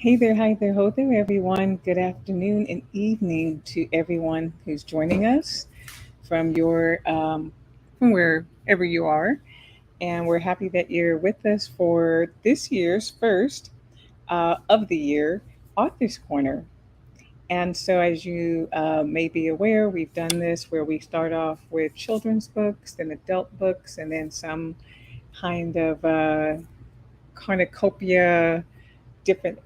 Hi there, ho there, everyone. Good afternoon and evening to everyone who's joining us from from wherever you are. And we're happy that you're with us for this year's first of the year Author's Corner. And so, as you may be aware, we've done this where we start off with children's books, then adult books, and then some kind of cornucopia, different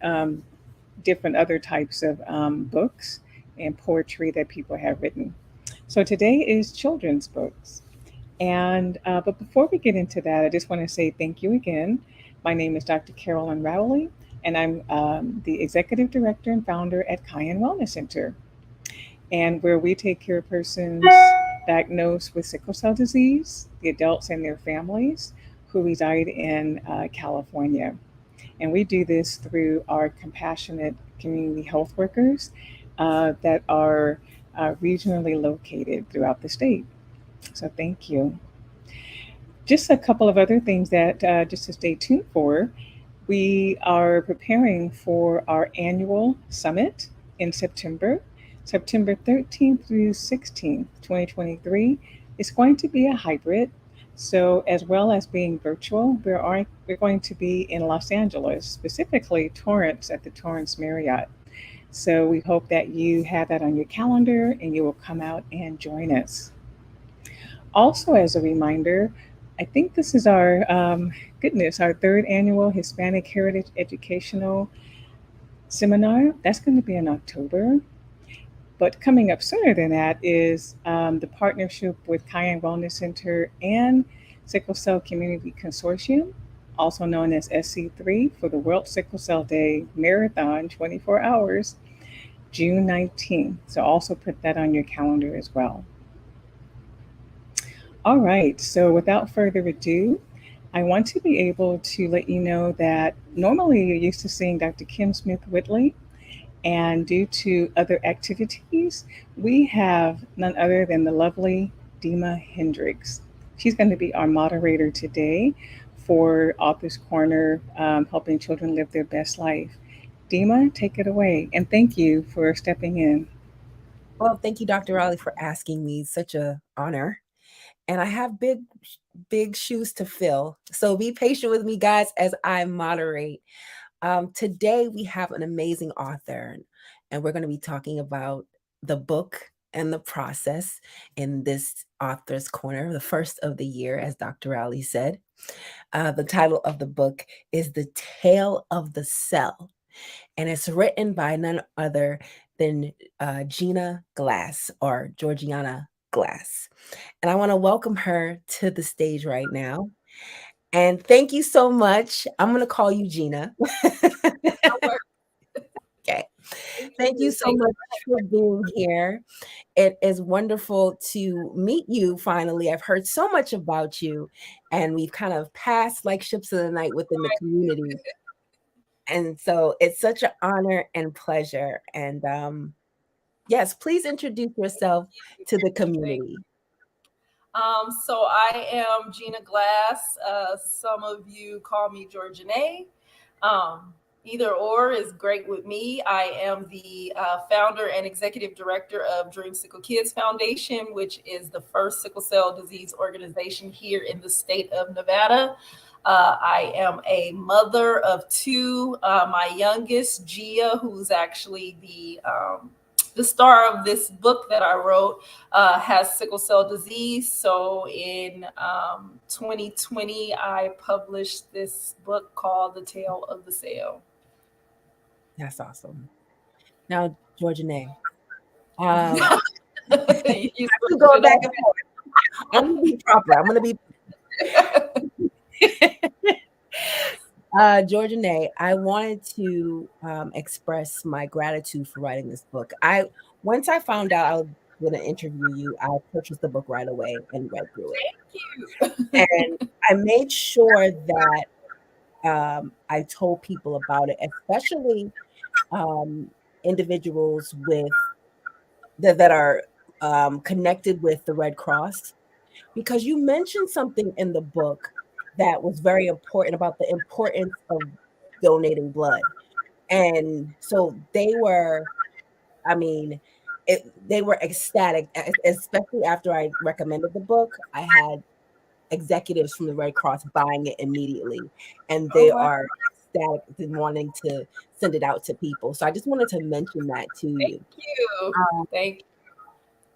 different other types of books and poetry that people have written. So today is children's books. And but before we get into that, I just want to say thank you again. My name is Dr. Carolyn Rowley, and I'm the executive director and founder at Cayenne Wellness Center, and where we take care of persons diagnosed with sickle cell disease, the adults and their families who reside in California. And we do this through our compassionate community health workers that are regionally located throughout the state. So thank you. Just a couple of other things that just to stay tuned for. We are preparing for our annual summit in September, September 13th through 16th, 2023. It's going to be a hybrid. So, as well as being virtual, we're going to be in Los Angeles, specifically Torrance at the Torrance Marriott. So, we hope that you have that on your calendar and you will come out and join us. Also, as a reminder, I think this is our third annual Hispanic Heritage Educational Seminar. That's going to be in October. But coming up sooner than that is the partnership with Cayenne Wellness Center and Sickle Cell Community Consortium, also known as SC3, for the World Sickle Cell Day Marathon 24 hours, June 19th. So also put that on your calendar as well. All right, so without further ado, I want to be able to let you know that normally you're used to seeing Dr. Kim Smith Whitley, and due to other activities, we have none other than the lovely Dima Hendricks. She's going to be our moderator today for Author's Corner, helping children live their best life. Dima, take it away, and thank you for stepping in. Well, thank you, Dr. Raleigh, for asking me. Such a honor. And I have big shoes to fill. So be patient with me, guys, as I moderate. Today, we have an amazing author, and we're going to be talking about the book and the process in this Author's Corner, the first of the year, as Dr. Raleigh said. The title of the book is The Tale of the Cell, and it's written by none other than Gina Glass, or Georgiana Glass. And I want to welcome her to the stage right now. And thank you so much. I'm going to call you Gina. Okay. Thank you so much for being here. It is wonderful to meet you finally. I've heard so much about you, and we've kind of passed like ships of the night within the community. And so it's such an honor and pleasure. And yes, please introduce yourself to the community. So I am Gina Glass. Some of you call me Georgiane. Either or is great with me. I am the founder and executive director of Dream Sickle Kids Foundation, which is the first sickle cell disease organization here in the state of Nevada. I am a mother of two. My youngest, Gia, who's actually the star of this book that I wrote, has sickle cell disease. So in 2020, I published this book called The Tale of the Cell. That's awesome. Now, Georgiane, You go back and forth. I'm gonna be proper. I'm gonna be. Georgiane, I wanted to express my gratitude for writing this book. Once I found out I was going to interview you, I purchased the book right away and read through it. Thank you. And I made sure that I told people about it, especially individuals that are connected with the Red Cross, because you mentioned something in the book that was very important about the importance of donating blood. And so they were, I mean, they were ecstatic, especially after I recommended the book. I had executives from the Red Cross buying it immediately, and Oh they wow. are ecstatic and wanting to send it out to people. So I just wanted to mention that to you. Thank you. Um, Thank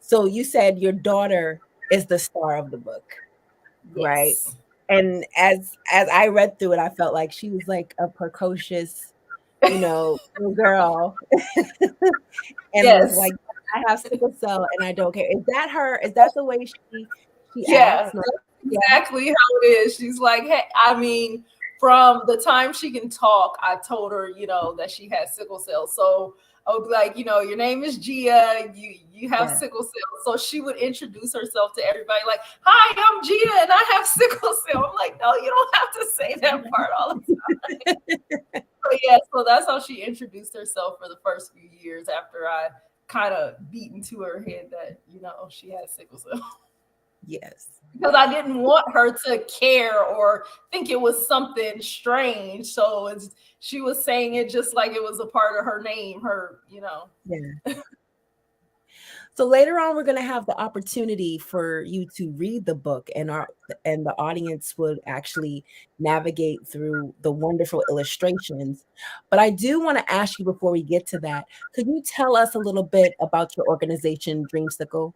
so you said your daughter is the star of the book, you. right? Yes. And as I read through it, I felt like she was like a precocious, little girl, and was Yes. like, "I have sickle cell, and I don't care." Is that her? Is that the way she Yeah, acts? Like, that's yeah, exactly how it is. She's like, hey, I mean, from the time she can talk, I told her, that she has sickle cell. So I would be like, your name is Gia, you have yeah, sickle cell. So she would introduce herself to everybody like, hi, I'm Gia and I have sickle cell. I'm like, no, you don't have to say that part all the time. So yeah, so that's how she introduced herself for the first few years after I kind of beat into her head that, she had sickle cell. yes. Because I didn't want her to care or think it was something strange. So she was saying it just like it was a part of her name, her. Yeah. So later on, we're going to have the opportunity for you to read the book, and the audience would actually navigate through the wonderful illustrations. But I do want to ask you before we get to that, could you tell us a little bit about your organization, Dreamsicle?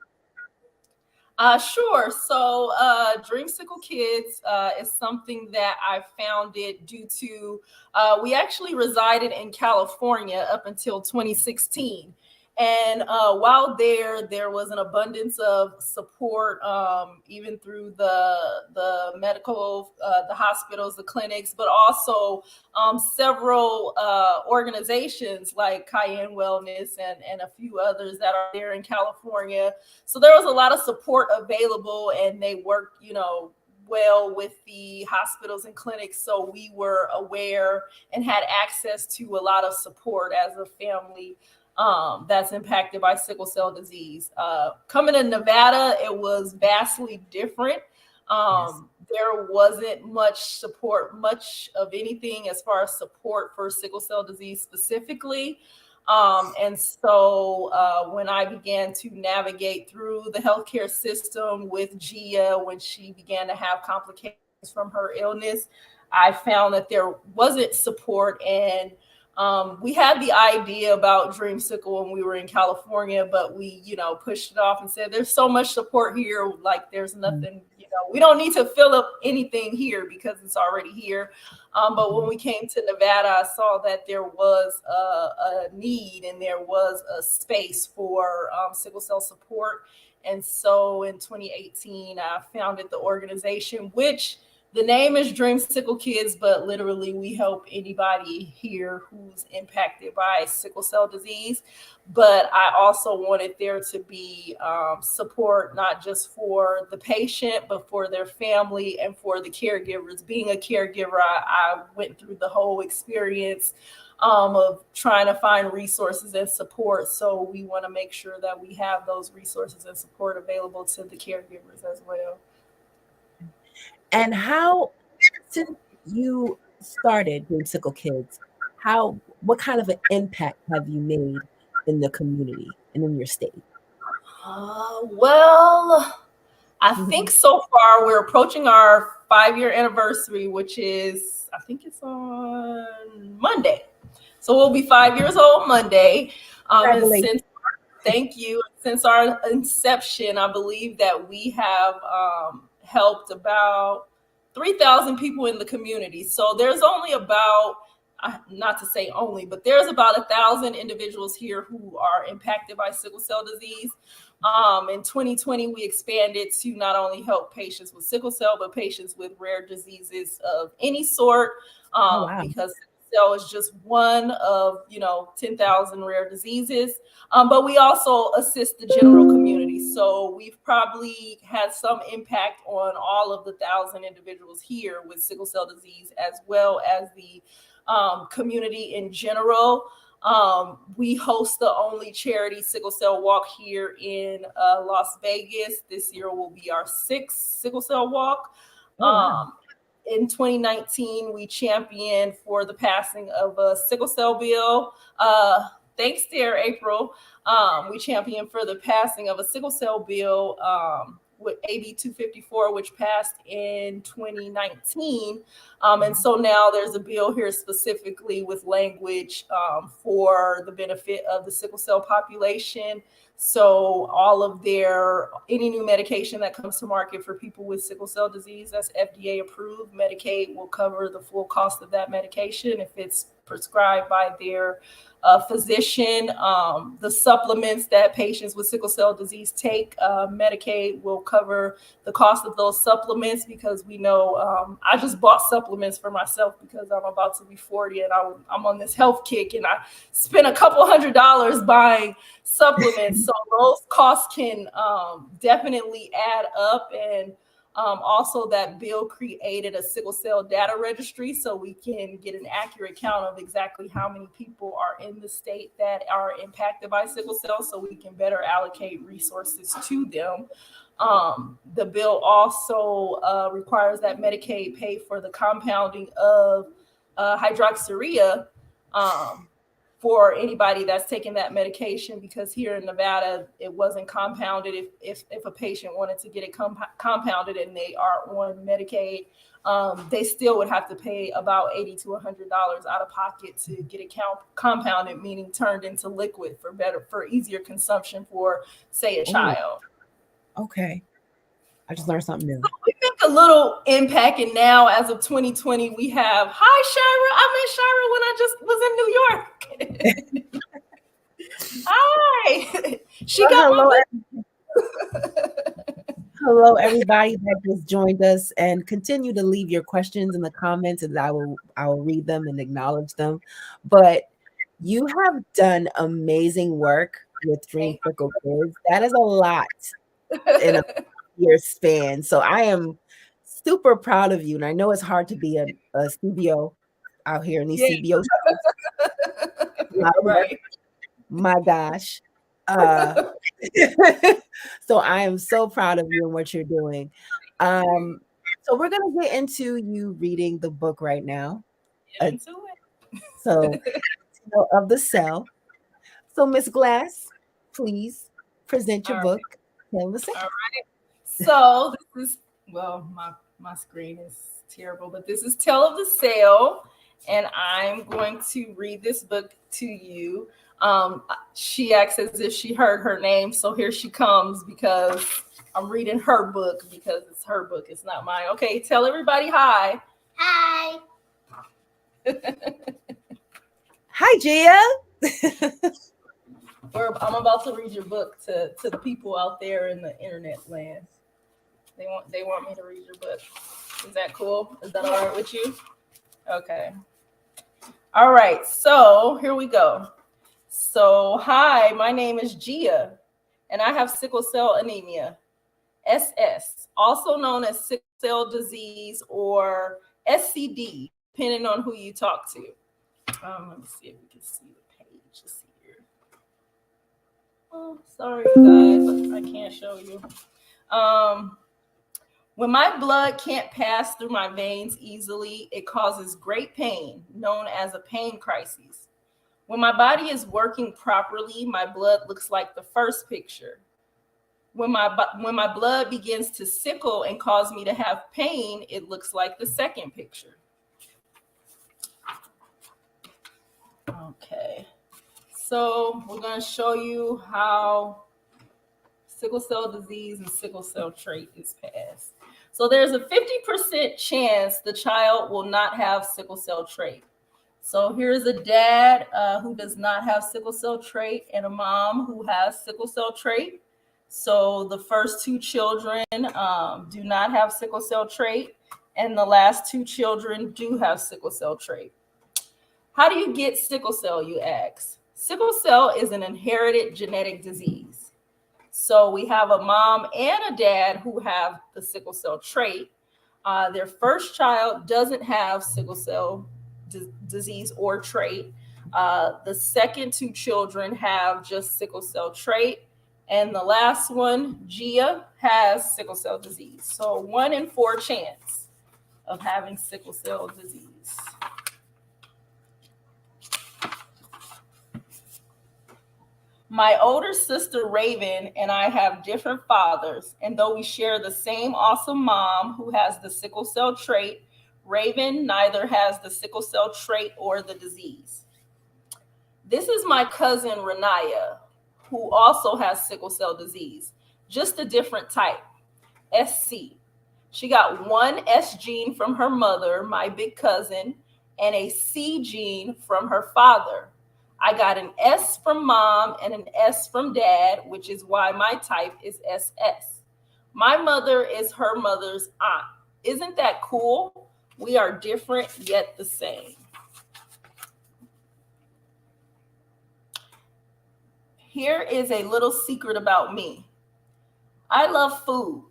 Sure. So, Dreamsicle Kids is something that I founded due to we actually resided in California up until 2016. And while there was an abundance of support, even through the medical, the hospitals, the clinics, but also several organizations like Cayenne Wellness and a few others that are there in California. So there was a lot of support available, and they worked, well with the hospitals and clinics. So we were aware and had access to a lot of support as a family that's impacted by sickle cell disease. Coming to Nevada, it was vastly different. Yes. There wasn't much support, much of anything as far as support for sickle cell disease specifically. And so when I began to navigate through the healthcare system with Gia, when she began to have complications from her illness, I found that there wasn't support. And we had the idea about Dreamsicle when we were in California, but we, pushed it off and said, there's so much support here. Like there's Mm. nothing, we don't need to fill up anything here because it's already here. But when Mhm. we came to Nevada, I saw that there was a need and there was a space for sickle cell support. And so in 2018, I founded the organization, which the name is Dream Sickle Kids, but literally we help anybody here who's impacted by sickle cell disease. But I also wanted there to be support, not just for the patient, but for their family and for the caregivers. Being a caregiver, I went through the whole experience of trying to find resources and support. So we want to make sure that we have those resources and support available to the caregivers as well. And how, since you started Dreamsicle Kids, what kind of an impact have you made in the community and in your state? Well, I think Mhm. so far we're approaching our 5-year anniversary, which is, I think it's on Monday. So we'll be 5 years old Monday. And Congratulations. since Thank you. Since our inception, I believe that we have helped about 3,000 people in the community. So there's only about, not to say only, but there's about 1,000 individuals here who are impacted by sickle cell disease. In 2020, we expanded to not only help patients with sickle cell, but patients with rare diseases of any sort, Oh, wow. because sickle cell is just one of 10,000 rare diseases. But we also assist the general community. So we've probably had some impact on all of the 1,000 individuals here with sickle cell disease, as well as the community in general. We host the only charity sickle cell walk here in Las Vegas. This year will be our 6th sickle cell walk. Oh, wow. Um, in 2019, we championed for the passing of a sickle cell bill. Thanks, dear April. We championed for the passing of a sickle cell bill with AB 254, which passed in 2019. And so now there's a bill here specifically with language for the benefit of the sickle cell population. So all of any new medication that comes to market for people with sickle cell disease that's FDA approved, Medicaid will cover the full cost of that medication if it's prescribed by their physician. The supplements that patients with sickle cell disease take, Medicaid will cover the cost of those supplements, because we know I just bought supplements for myself because I'm about to be 40 and I'm on this health kick, and I spent a couple $100 buying supplements. So those costs can definitely add up. And also, that bill created a sickle cell data registry so we can get an accurate count of exactly how many people are in the state that are impacted by sickle cell, so we can better allocate resources to them. The bill also requires that Medicaid pay for the compounding of hydroxyurea for anybody that's taking that medication, because here in Nevada, it wasn't compounded. If a patient wanted to get it compounded and they are on Medicaid, they still would have to pay about $80 to $100 out of pocket to get it compounded, meaning turned into liquid for easier consumption for, say, a child. Okay. I just learned something new. So we make a little impact, and now as of 2020, we have, hi Shira, I met Shira when I just was in New York. Hi. She got hello, my hello, everybody that just joined us, and continue to leave your questions in the comments, and I will read them and acknowledge them. But you have done amazing work with Dream Fickle Kids. That is a lot in a year span. So I am super proud of you. And I know it's hard to be a CBO out here in these CBO shows. right. My gosh. So I am so proud of you and what you're doing. So we're going to get into you reading the book right now. Into it. So of the Cell. So Miss Glass, please present your book. All right. So this is, well, my screen is terrible, but this is Tale of the Cell, and I'm going to read this book to you. She acts as if she heard her name, so here she comes, because I'm reading her book, because it's her book, it's not mine. Okay, tell everybody hi. Hi. Hi, Gia. I'm about to read your book to the people out there in the internet land. They want me to read your book. Is that cool? Is that all right with you? Okay. All right. So here we go. So hi, my name is Gia, and I have sickle cell anemia, SS, also known as sickle cell disease or SCD, depending on who you talk to. Let me see if we can see the page. Let's see here. Oh, sorry, guys, I can't show you. When my blood can't pass through my veins easily, it causes great pain, known as a pain crisis. When my body is working properly, my blood looks like the first picture. When my blood begins to sickle and cause me to have pain, it looks like the second picture. Okay, so we're going to show you how sickle cell disease and sickle cell trait is passed. So there's a 50% chance the child will not have sickle cell trait. So here's a dad who does not have sickle cell trait and a mom who has sickle cell trait. So the first two children do not have sickle cell trait, and the last two children do have sickle cell trait. How do you get sickle cell, you ask? Sickle cell is an inherited genetic disease. So we have a mom and a dad who have the sickle cell trait. Their first child doesn't have sickle cell disease or trait. The second two children have just sickle cell trait. And the last one, Gia, has sickle cell disease. So 1 in 4 chance of having sickle cell disease. My older sister Raven and I have different fathers, and though we share the same awesome mom who has the sickle cell trait, Raven neither has the sickle cell trait or the disease. This is my cousin Renaya, who also has sickle cell disease, just a different type, SC. She got one S gene from her mother, my big cousin, and a C gene from her father. I got an S from mom and an S from dad, which is why my type is SS. My mother is her mother's aunt. Isn't that cool? We are different yet the same. Here is a little secret about me. I love food.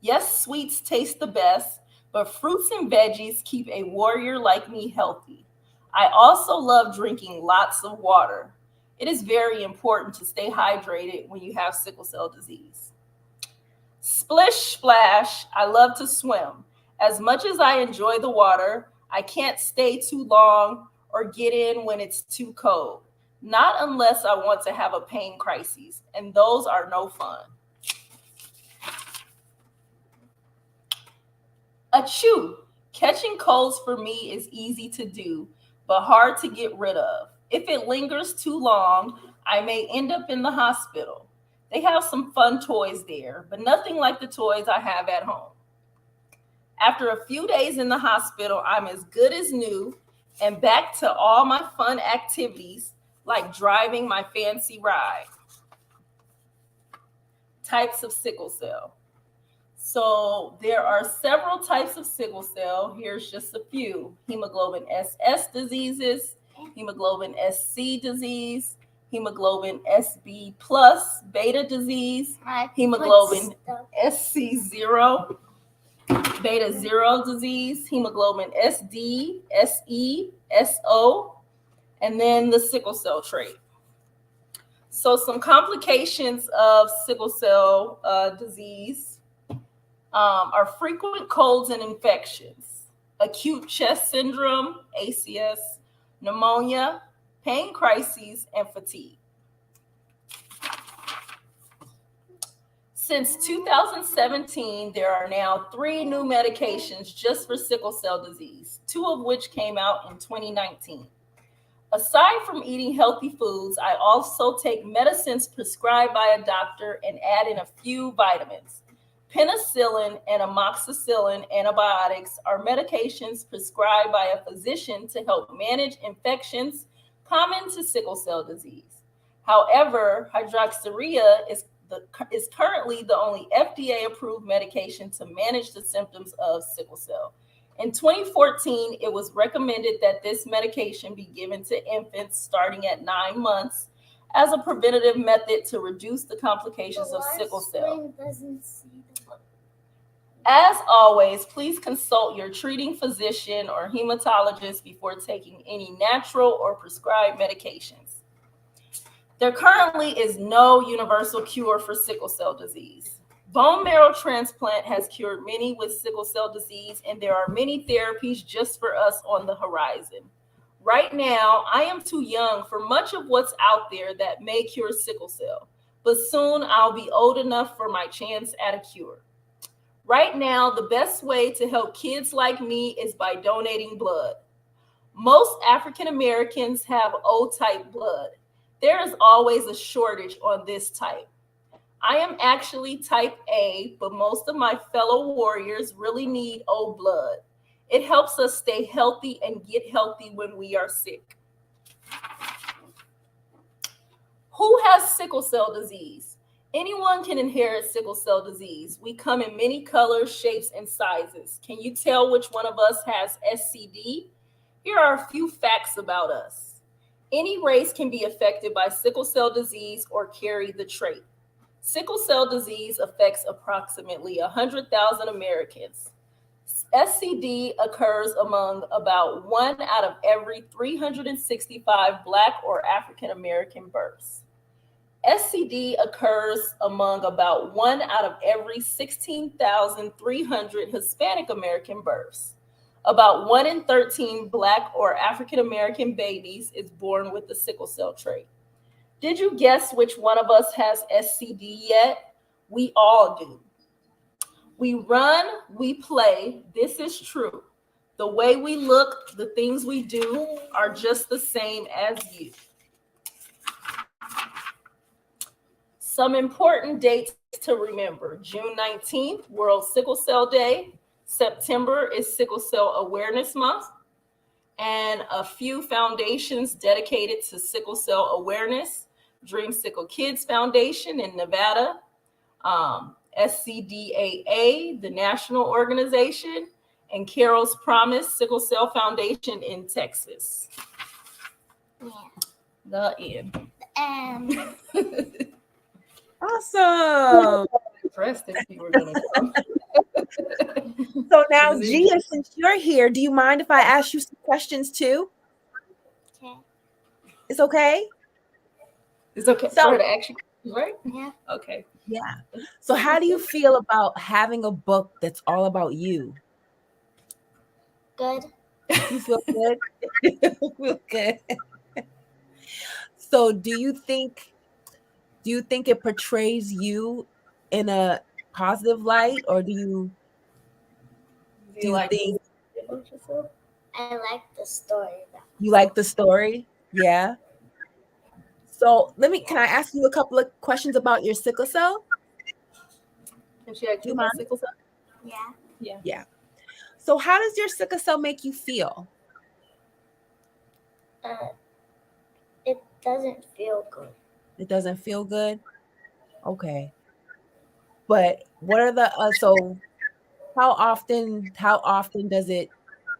Yes, sweets taste the best, but fruits and veggies keep a warrior like me healthy. I also love drinking lots of water. It is very important to stay hydrated when you have sickle cell disease. Splish splash, I love to swim. As much as I enjoy the water, I can't stay too long or get in when it's too cold. Not unless I want to have a pain crisis, and those are no fun. Achoo! Catching colds for me is easy to do, but hard to get rid of. If it lingers too long, I may end up in the hospital. They have some fun toys there, but nothing like the toys I have at home. After a few days in the hospital, I'm as good as new and back to all my fun activities like driving my fancy ride. Types of sickle cell. So there are several types of sickle cell. Here's just a few. Hemoglobin SS diseases, hemoglobin SC disease, hemoglobin SB plus beta disease, hemoglobin SC0, beta 0 disease, hemoglobin SD, SE, SO, and then the sickle cell trait. So some complications of sickle cell disease are frequent colds and infections, acute chest syndrome, ACS, pneumonia, pain crises, and fatigue. Since 2017, there are now 3 new medications just for sickle cell disease, 2 of which came out in 2019. Aside from eating healthy foods, I also take medicines prescribed by a doctor and add in a few vitamins. Penicillin and amoxicillin antibiotics are medications prescribed by a physician to help manage infections common to sickle cell disease. However, hydroxyurea is currently the only FDA-approved medication to manage the symptoms of sickle cell. In 2014, it was recommended that this medication be given to infants starting at 9 months as a preventative method to reduce the complications of sickle cell. As always, please consult your treating physician or hematologist before taking any natural or prescribed medications. There currently is no universal cure for sickle cell disease. Bone marrow transplant has cured many with sickle cell disease, and there are many therapies just for us on the horizon. Right now, I am too young for much of what's out there that may cure sickle cell, but soon I'll be old enough for my chance at a cure. Right now, the best way to help kids like me is by donating blood. Most African Americans have O-type blood. There is always a shortage on this type. I am actually type A, but most of my fellow warriors really need O blood. It helps us stay healthy and get healthy when we are sick. Who has sickle cell disease? Anyone can inherit sickle cell disease. We come in many colors, shapes, and sizes. Can you tell which one of us has SCD? Here are a few facts about us. Any race can be affected by sickle cell disease or carry the trait. Sickle cell disease affects approximately 100,000 Americans. SCD occurs among about 1 out of every 365 Black or African American births. SCD occurs among about 1 out of every 16,300 Hispanic American births. About 1 in 13 Black or African American babies is born with the sickle cell trait. Did you guess which one of us has SCD yet? We all do. We run, we play. This is true. The way we look, the things we do are just the same as you. Some important dates to remember. June 19th, World Sickle Cell Day. September is Sickle Cell Awareness Month. And a few foundations dedicated to sickle cell awareness. Dream Sickle Kids Foundation in Nevada. SCDAA, the national organization, and Carol's Promise Sickle Cell Foundation in Texas. Yeah. The end. Awesome. Impressed if you were going to come. So now, Gia, since you're here, do you mind if I ask you some questions too? Okay. It's okay? It's okay So- for her to ask you questions, right? Yeah. Okay. Yeah. So how do you feel about having a book that's all about you? Good. You feel good? You feel good. So do you think it portrays you in a positive light, or do you think I like the story. you like the story? Yeah. So can I ask you a couple of questions about your sickle cell? Can she ask you about sickle cell? Yeah. Yeah. So how does your sickle cell make you feel? It doesn't feel good. It doesn't feel good? Okay. But what are the so how often does it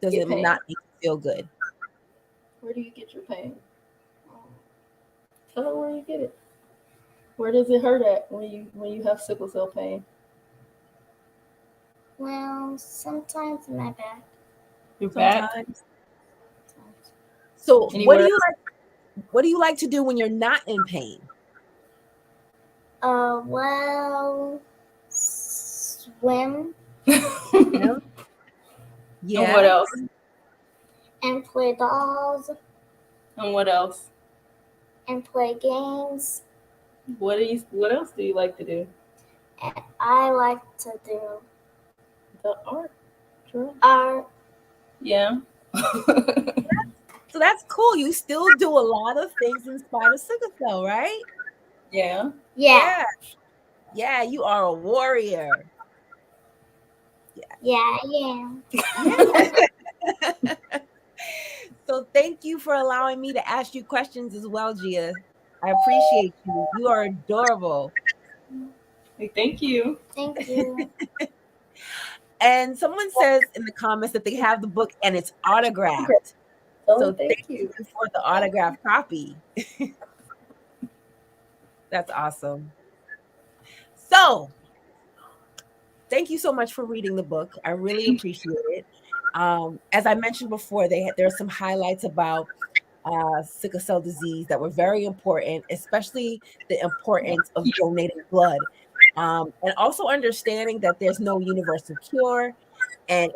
pain. not make you feel good? Where do you get your pain? Tell her where you get it. Where does it hurt at when you have sickle cell pain? Well, sometimes in my back. Your back? Sometimes. So Anywhere what do you like to do when you're not in pain? Well, swim Yeah. And what else? and play dolls And what else? and play games. What else do you like to do? And I like to do The art. True. art. Yeah. So that's cool. You still do a lot of things in spite of sickle cell, right? Yeah. Yeah. Yeah, you are a warrior. Yeah, I am. Yeah. So thank you for allowing me to ask you questions as well, Gia. I appreciate you. You are adorable. Hey, thank you. Thank you. And someone says in the comments that they have the book and it's autographed. So thank you for the autographed copy. That's awesome. So thank you so much for reading the book. I really appreciate it. As I mentioned before, there are some highlights about sickle cell disease that were very important, especially the importance of donating blood, and also understanding that there's no universal cure, and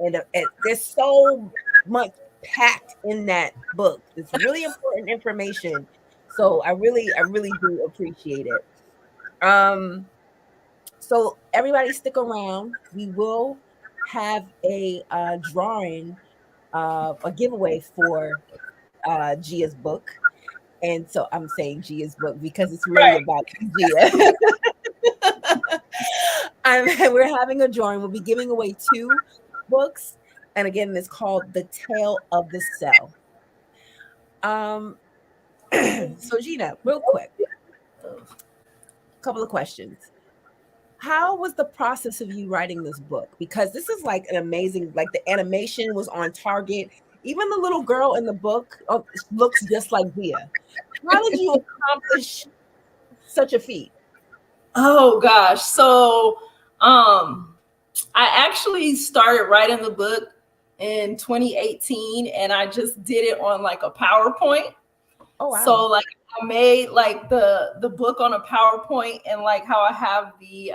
there's so much packed in that book. It's really important information. So I really do appreciate it. So everybody stick around. We will have a drawing, a giveaway for Gia's book. And so I'm saying Gia's book because it's really about Gia. We're having a drawing. We'll be giving away 2 books. And again, it's called The Tale of the Cell. So Gina, real quick, a couple of questions. How was the process of you writing this book? Because this is like an amazing, like the animation was on target. Even the little girl in the book looks just like Gia. How did you accomplish such a feat? Oh gosh. So I actually started writing the book in 2018 and I just did it on like a PowerPoint. Oh wow. So like I made like the book on a PowerPoint and like how I have the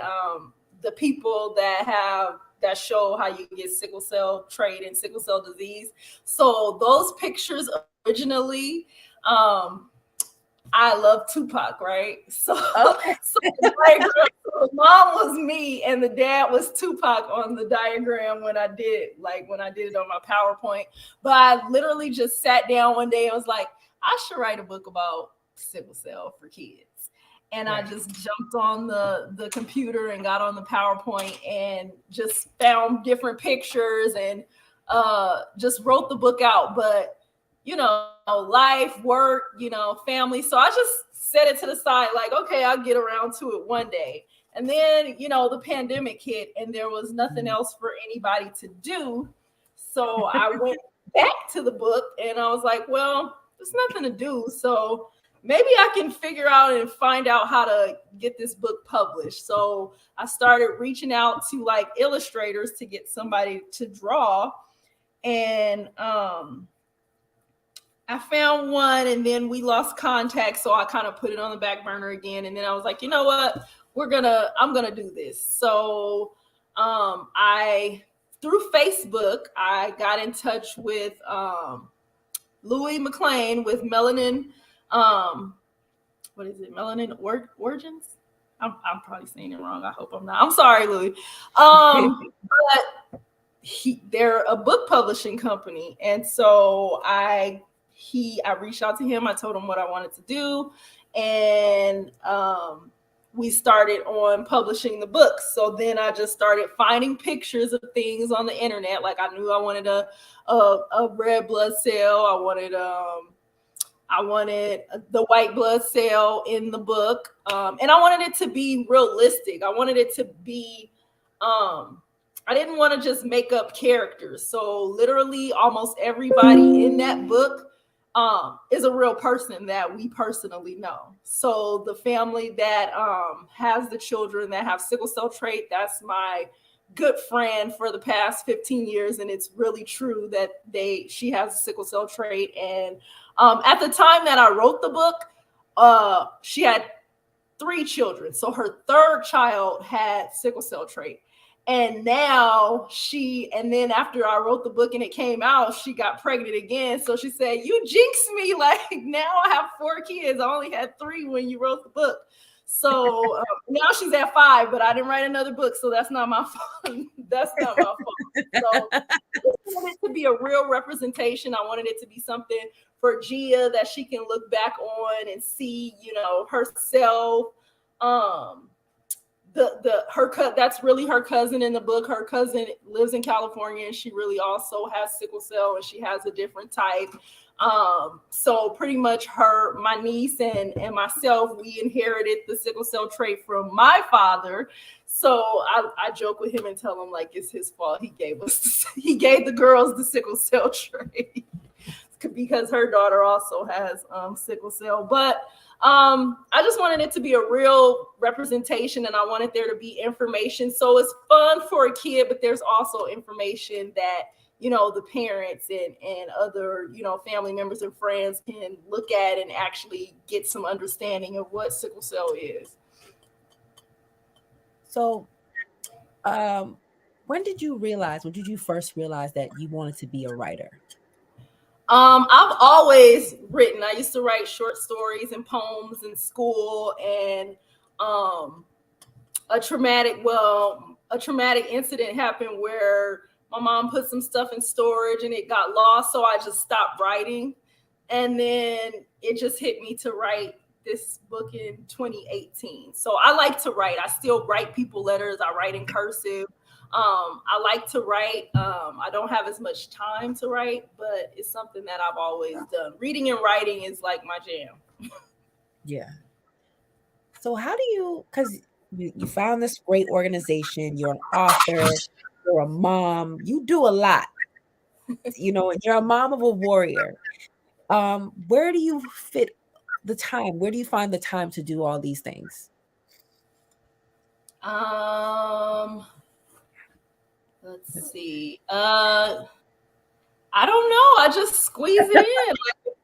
the people that show how you get sickle cell trait and sickle cell disease. So those pictures originally, I love Tupac, right? So, Okay. so the diagram, so the mom was me and the dad was Tupac on the diagram when I did it on my PowerPoint. But I literally just sat down one day and was like, I should write a book about sickle cell for kids. And I just jumped on the computer and got on the PowerPoint and just found different pictures and just wrote the book out. But life, work, family. So I just set it to the side, like, okay, I'll get around to it one day. And then, the pandemic hit and there was nothing else for anybody to do. So I went back to the book and I was like, well, there's nothing to do. So maybe I can figure out and find out how to get this book published. So I started reaching out to like illustrators to get somebody to draw. And I found one and then we lost contact. So I kind of put it on the back burner again. And then I was like, you know what? I'm going to do this. So through Facebook, I got in touch with Louis McLean with Melanin. What is it? Melanin Origins? I'm probably saying it wrong. I hope I'm not. I'm sorry, Louis. But they're a book publishing company. And so I reached out to him. I told him what I wanted to do. And we started on publishing the book. So then I just started finding pictures of things on the internet. Like I knew I wanted a red blood cell. I wanted the white blood cell in the book. And I wanted it to be realistic. I wanted it to be, I didn't want to just make up characters. So literally almost everybody in that book is a real person that we personally know. So the family that has the children that have sickle cell trait, that's my good friend for the past 15 years. And it's really true that she has a sickle cell trait. And at the time that I wrote the book, she had 3 children. So her 3rd child had sickle cell trait. And now and then after I wrote the book and it came out, she got pregnant again. So she said, you jinxed me. Like now I have 4 kids. I only had 3 when you wrote the book. So now she's at 5, but I didn't write another book. So that's not my fault. That's not my fault. So I wanted it to be a real representation. I wanted it to be something for Gia that she can look back on and see, herself. That's really her cousin in the book. Her cousin lives in California and she really also has sickle cell and she has a different type. So pretty much my niece and myself, we inherited the sickle cell trait from my father. So I joke with him and tell him like it's his fault. He gave the girls the sickle cell trait because her daughter also has sickle cell. But I just wanted it to be a real representation and I wanted there to be information. So it's fun for a kid, but there's also information that, the parents and other, family members and friends can look at and actually get some understanding of what sickle cell is. So when did you first realize that you wanted to be a writer? I've always written. I used to write short stories and poems in school, and a traumatic incident happened where my mom put some stuff in storage and it got lost. So I just stopped writing. And then it just hit me to write this book in 2018. So I like to write. I still write people letters. I write in cursive. I like to write. I don't have as much time to write, but it's something that I've always done. Reading and writing is like my jam. Yeah. So how do you, because you found this great organization, you're an author, you're a mom, you do a lot, and you're a mom of a warrior. Where do you fit the time? Where do you find the time to do all these things? Let's see. I don't know. I just squeeze it in.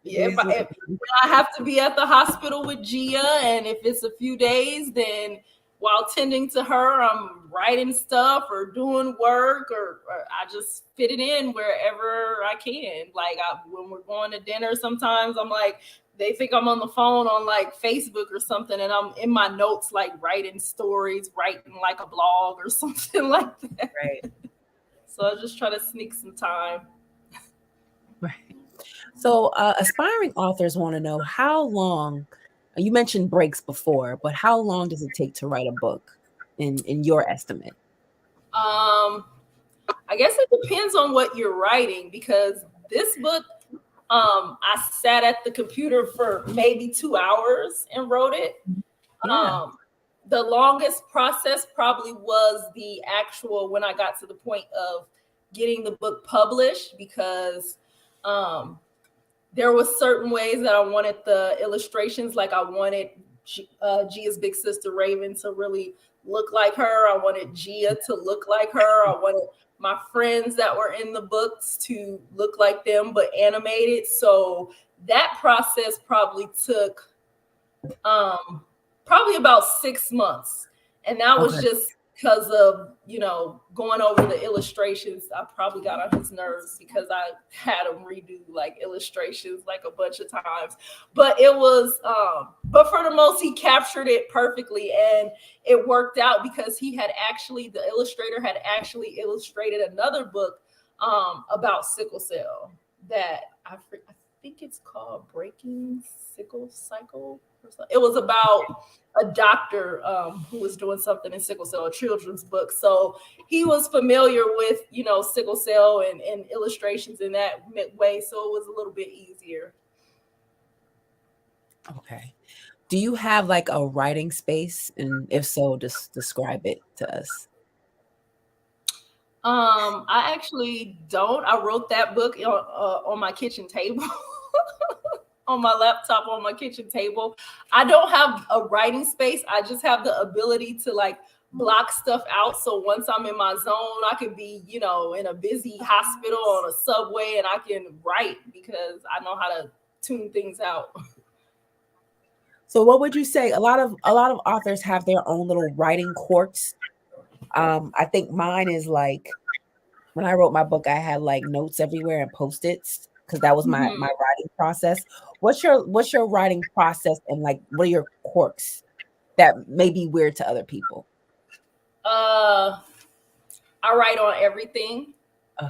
If I have to be at the hospital with Gia, and if it's a few days, then while tending to her, I'm writing stuff or doing work, or I just fit it in wherever I can. Like when we're going to dinner, sometimes I'm like, they think I'm on the phone on like Facebook or something, and I'm in my notes like writing stories, writing like a blog or something like that. Right. So I just try to sneak some time. Right. So aspiring authors want to know how long, you mentioned breaks before, but how long does it take to write a book in your estimate? I guess it depends on what you're writing, because this book, I sat at the computer for maybe 2 hours and wrote it. Yeah. The longest process probably was the actual, when I got to the point of getting the book published, because there was certain ways that I wanted the illustrations. Like I wanted Gia's big sister Raven to really look like her. I wanted Gia to look like her. I wanted my friends that were in the books to look like them, but animated. So that process probably took probably about 6 months. And that was Okay. just because of, going over the illustrations. I probably got on his nerves because I had him redo like illustrations like a bunch of times. But it was, but for the most, he captured it perfectly. And it worked out because the illustrator had actually illustrated another book about sickle cell that I think it's called Breaking Sickle Cycle. It was about a doctor who was doing something in sickle cell, a children's book. So he was familiar with, sickle cell and illustrations in that way. So it was a little bit easier. Okay. Do you have like a writing space? And if so, just describe it to us. I actually don't. I wrote that book on my kitchen table. On my laptop on my kitchen table. I don't have a writing space. I just have the ability to like block stuff out. So once I'm in my zone, I could be, in a busy hospital on a subway, and I can write because I know how to tune things out. So what would you say? A lot of authors have their own little writing quirks. I think mine is like when I wrote my book, I had like notes everywhere and post-its because that was my writing process. What's your writing process, and like what are your quirks that may be weird to other people? I write on everything. Oh,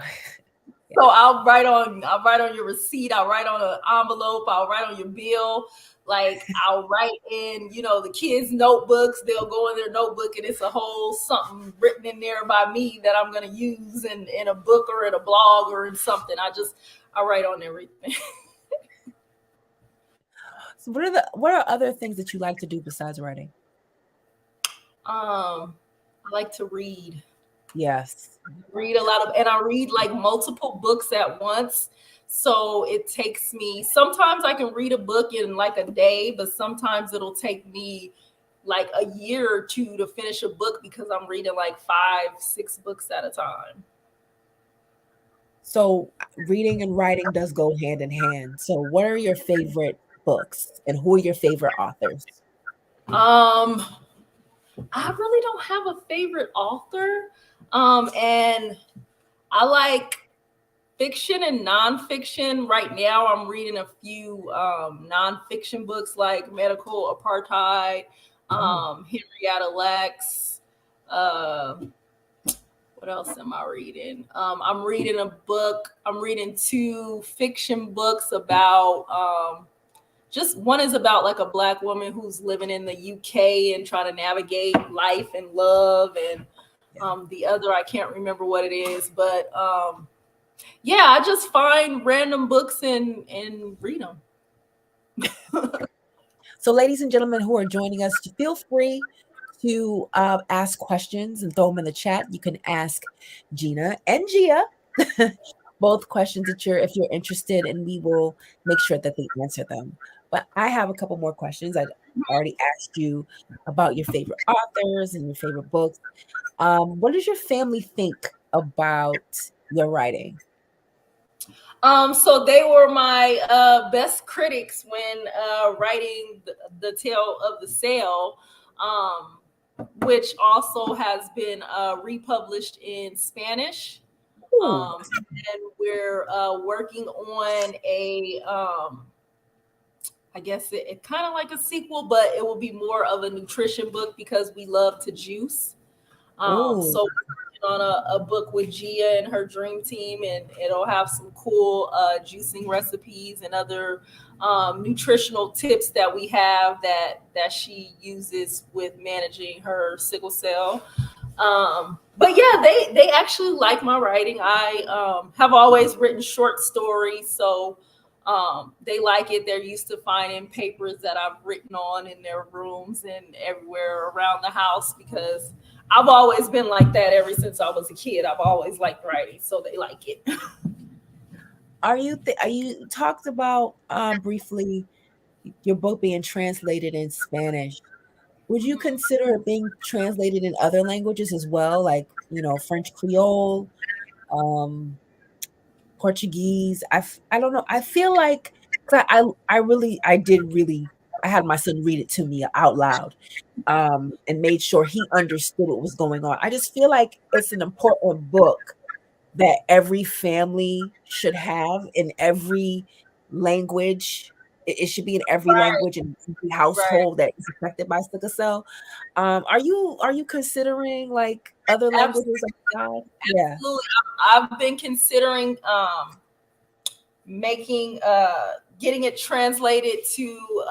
So I'll write on your receipt. I'll write on an envelope. I'll write on your bill. Like I'll write in, the kids' notebooks. They'll go in their notebook and it's a whole something written in there by me that I'm going to use in a book or in a blog or in something. I write on everything. So what are other things that you like to do besides writing? I like to read. Yes. Read a lot and I read like multiple books at once. So it takes me, sometimes I can read a book in like a day, but sometimes it'll take me like a year or two to finish a book because I'm reading like 5-6 books at a time. So reading and writing does go hand in hand. So what are your favorite books and who are your favorite authors? I really don't have a favorite author. And I like fiction and nonfiction. Right now, I'm reading a few nonfiction books like Medical Apartheid, Henrietta Lacks. What else am I reading? I'm reading 2 fiction books about just one is about like a Black woman who's living in the UK and trying to navigate life and love, and the other I can't remember what it is, but yeah, I just find random books and read them. So ladies and gentlemen who are joining us, feel free to ask questions and throw them in the chat. You can ask Gina and Gia both questions if you're interested, and we will make sure that they answer them. But I have a couple more questions. I already asked you about your favorite authors and your favorite books. What does your family think about your writing? So they were my best critics when writing the Tale of the Sale. which also has been republished in Spanish. Ooh. And we're working on a, I guess it kind of like a sequel, but it will be more of a nutrition book because we love to juice. Ooh. So we're working on a book with Gia and her dream team, and it'll have some cool juicing recipes and other nutritional tips that we have that she uses with managing her sickle cell. But yeah, they actually like my writing. I have always written short stories, so they like it. They're used to finding papers that I've written on in their rooms and everywhere around the house because I've always been like that ever since I was a kid. I've always liked writing, so they like it. Are you talked about briefly your book being translated in Spanish? Would you consider it being translated in other languages as well, like French Creole, um, Portuguese? I don't know. I feel like 'cause I had my son read it to me out loud, and made sure he understood what was going on. I just feel like it's an important book that every family should have in every language. It should be in every Right, language in every right. household that is affected by sickle cell. Are you considering like other languages like that? Yeah. Absolutely. I've been considering making getting it translated to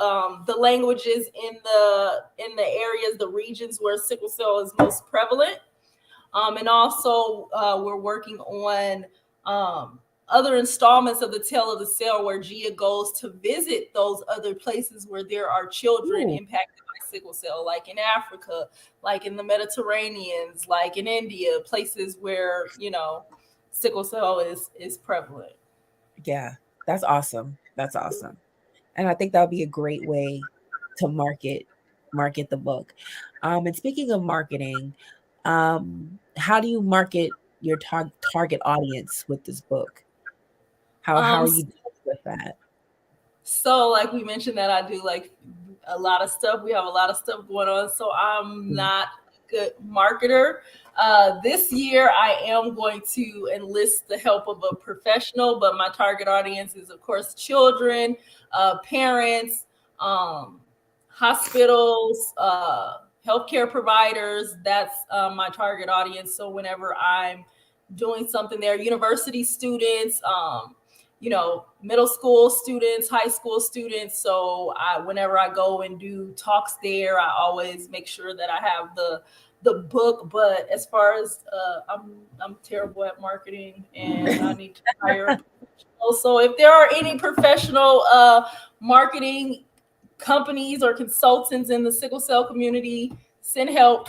the languages in the areas, the regions where sickle cell is most prevalent. And also, we're working on other installments of the Tale of the Cell where Gia goes to visit those other places where there are children Ooh, impacted by sickle cell, like in Africa, like in the Mediterraneans, like in India, places where, sickle cell is prevalent. yeah. That's awesome. That's awesome. And I think that would be a great way to market the book. And speaking of marketing, how do you market your target audience with this book? How Um, are you doing with that? So, like we mentioned, that I do like a lot of stuff. We have a lot of stuff going on. So, I'm Mm. not a good marketer. This year, I am going to enlist the help of a professional, but my target audience is, of course, children, parents, um, hospitals, healthcare providers. That's my target audience. So, whenever I'm doing something there, university students, middle school students, high school students. So whenever I go and do talks there, I always make sure that I have the book. But as far as I'm terrible at marketing, and I need to hire a professional. So if there are any professional marketing companies or consultants in the sickle cell community, send help.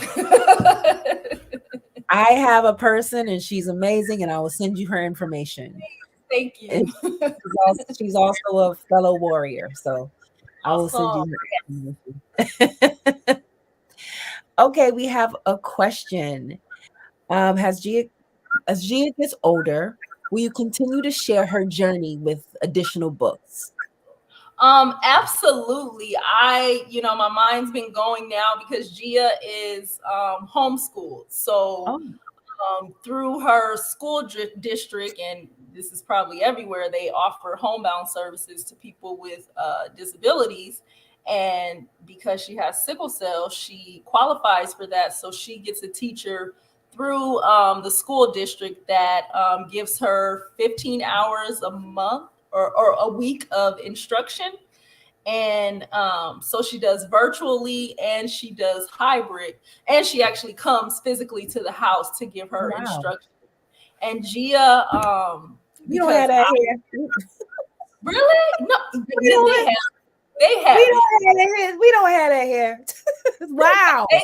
I have a person and she's amazing, and I will send you her information. Thank And you. she's also a fellow warrior, so I will send Awesome. you her information. Okay, we have a question. Um, has Gia as Gia gets older, will you continue to share her journey with additional books? Absolutely. My mind's been going now because Gia is homeschooled. So Oh, through her school district, and this is probably everywhere, they offer homebound services to people with disabilities. And because she has sickle cell, she qualifies for that. So she gets a teacher through the school district that gives her 15 hours a month or a week of instruction. And so she does virtually and she does hybrid, and she actually comes physically to the house to give her wow. instruction. And Gia, We don't because have that I here. really no, We don't have, they we have it. don't have that here. We don't have that here. Wow. They,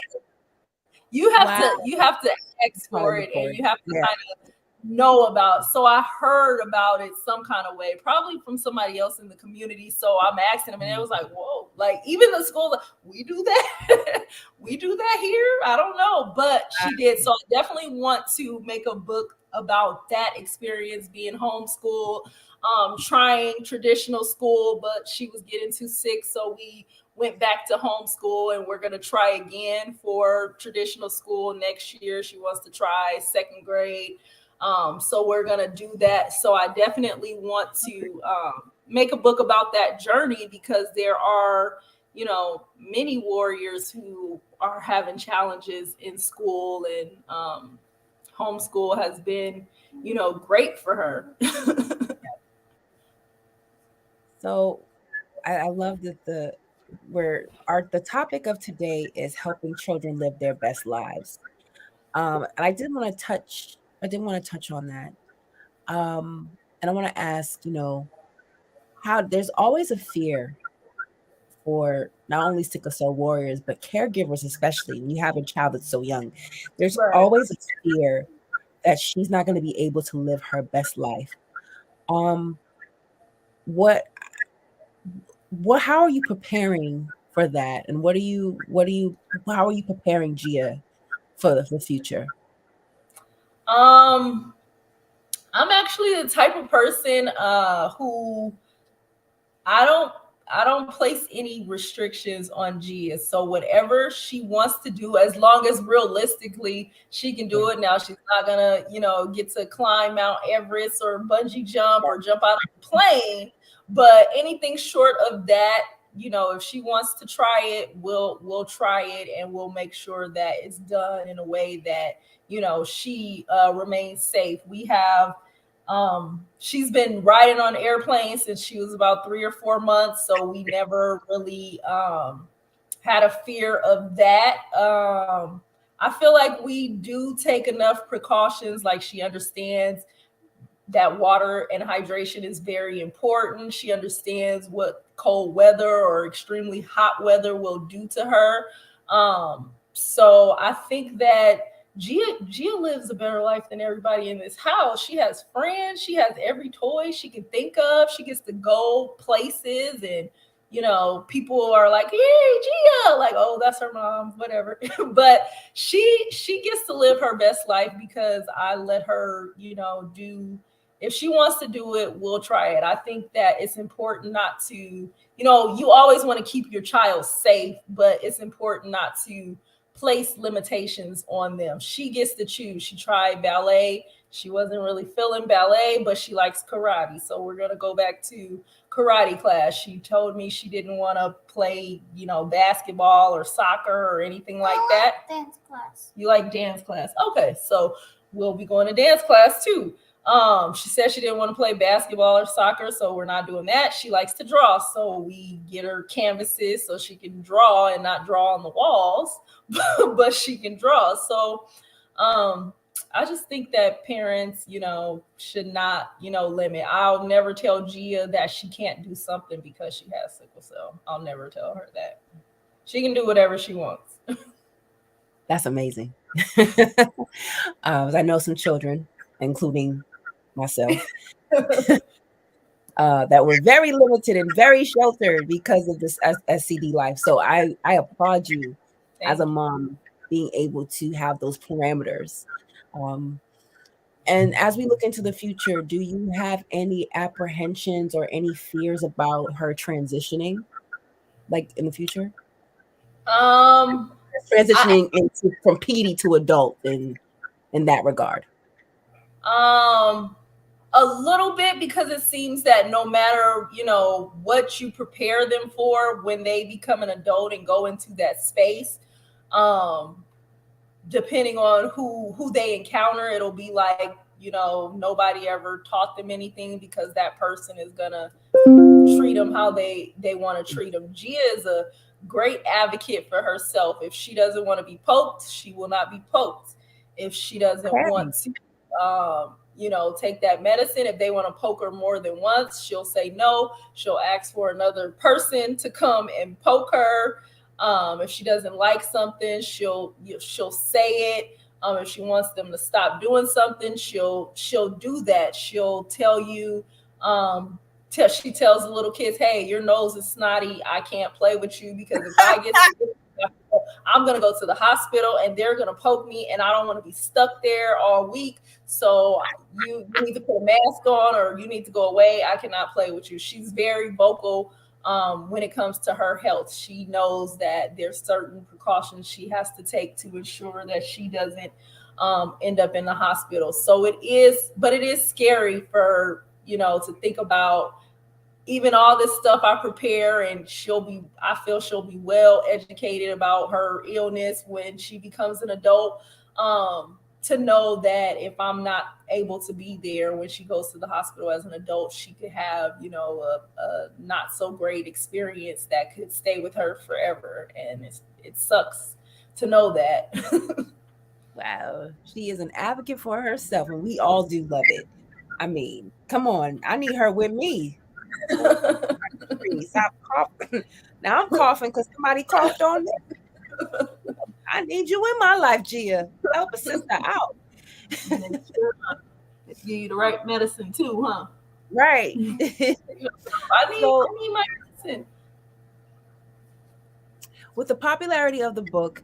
Wow. you have to ask It's part for of the it, and course. you have to Yeah. kind of know about. So I heard about it some kind of way, probably from somebody else in the community. So I'm asking them, and it was like, whoa, like even the school, like, we do that, we do that here. I don't know, but she did. So I definitely want to make a book about that experience being homeschooled, trying traditional school, but she was getting too sick, so we went back to homeschool, and we're going to try again for traditional school next year. She wants to try second grade. So we're going to do that. So I definitely want to make a book about that journey, because there are, many warriors who are having challenges in school, and homeschool has been, great for her. So I love that the topic of today is helping children live their best lives. And I did want to touch on that. And I want to ask, how there's always a fear for not only sickle cell warriors, but caregivers, especially when you have a child that's so young. There's Right. always a fear that she's not going to be able to live her best life. Um, what how are you preparing for that? And how are you preparing Gia for the future? Um, I'm actually the type of person who I don't I don't place any restrictions on Gia. So whatever she wants to do, as long as realistically she can do Yeah. it. Now she's not gonna, get to climb Mount Everest or bungee jump or jump out of a plane. But anything short of that, if she wants to try it, we'll try it, and we'll make sure that it's done in a way that she remains safe. We have she's been riding on airplanes since she was about 3 or 4 months, so we never really had a fear of that. I feel like we do take enough precautions, like she understands that water and hydration is very important. She understands what cold weather or extremely hot weather will do to her. So I think that Gia lives a better life than everybody in this house. She has friends. She has every toy she can think of. She gets to go places, and people are like, "Hey, Gia!" Like, "Oh, that's her mom," whatever. But she gets to live her best life because I let her, do. If she wants to do it, we'll try it. I think that it's important not to, you always want to keep your child safe, but it's important not to place limitations on them. She gets to choose. She tried ballet. She wasn't really feeling ballet, but she likes karate. So we're going to go back to karate class. She told me she didn't want to play, basketball or soccer or anything like that. Dance class. You like dance class. Okay. So we'll be going to dance class too. She said she didn't want to play basketball or soccer, so we're not doing that. She likes to draw, so we get her canvases so she can draw and not draw on the walls, but she can draw. So I just think that parents, should not, limit. I'll never tell Gia that she can't do something because she has sickle cell. I'll never tell her that. She can do whatever she wants. That's amazing. I know some children, including myself, that were very limited and very sheltered because of this SCD life. So I applaud you as a mom being able to have those parameters. And as we look into the future, do you have any apprehensions or any fears about her transitioning, like in the future? Transitioning from PD to adult in that regard. A little bit, because it seems that no matter what you prepare them for when they become an adult and go into that space, depending on who they encounter, it'll be like nobody ever taught them anything, because that person is gonna treat them how they want to treat them. Gia is a great advocate for herself. If she doesn't want to be poked, she will not be poked. If she doesn't want to take that medicine, if they want to poke her more than once, she'll say no. She'll ask for another person to come and poke her. If she doesn't like something, she'll say it. If she wants them to stop doing something, she'll do that. She'll tell you, she tells the little kids, "Hey, your nose is snotty. I can't play with you, because if I get sick, I'm going to go to the hospital and they're going to poke me, and I don't want to be stuck there all week. So you need to put a mask on, or you need to go away. I cannot play with you." She's very vocal when it comes to her health. She knows that there's certain precautions she has to take to ensure that she doesn't end up in the hospital. So it is scary for, to think about even all this stuff I prepare, and I feel she'll be well educated about her illness when she becomes an adult. To know that if I'm not able to be there when she goes to the hospital as an adult, she could have, a not so great experience that could stay with her forever. And it sucks to know that. Wow. She is an advocate for herself, and we all do love it. I mean, come on. I need her with me. Stop coughing. Now I'm coughing because somebody coughed on me. I need you in my life, Gia. Help a sister out. Give you the right medicine too, huh? Right. I need my medicine. With the popularity of the book,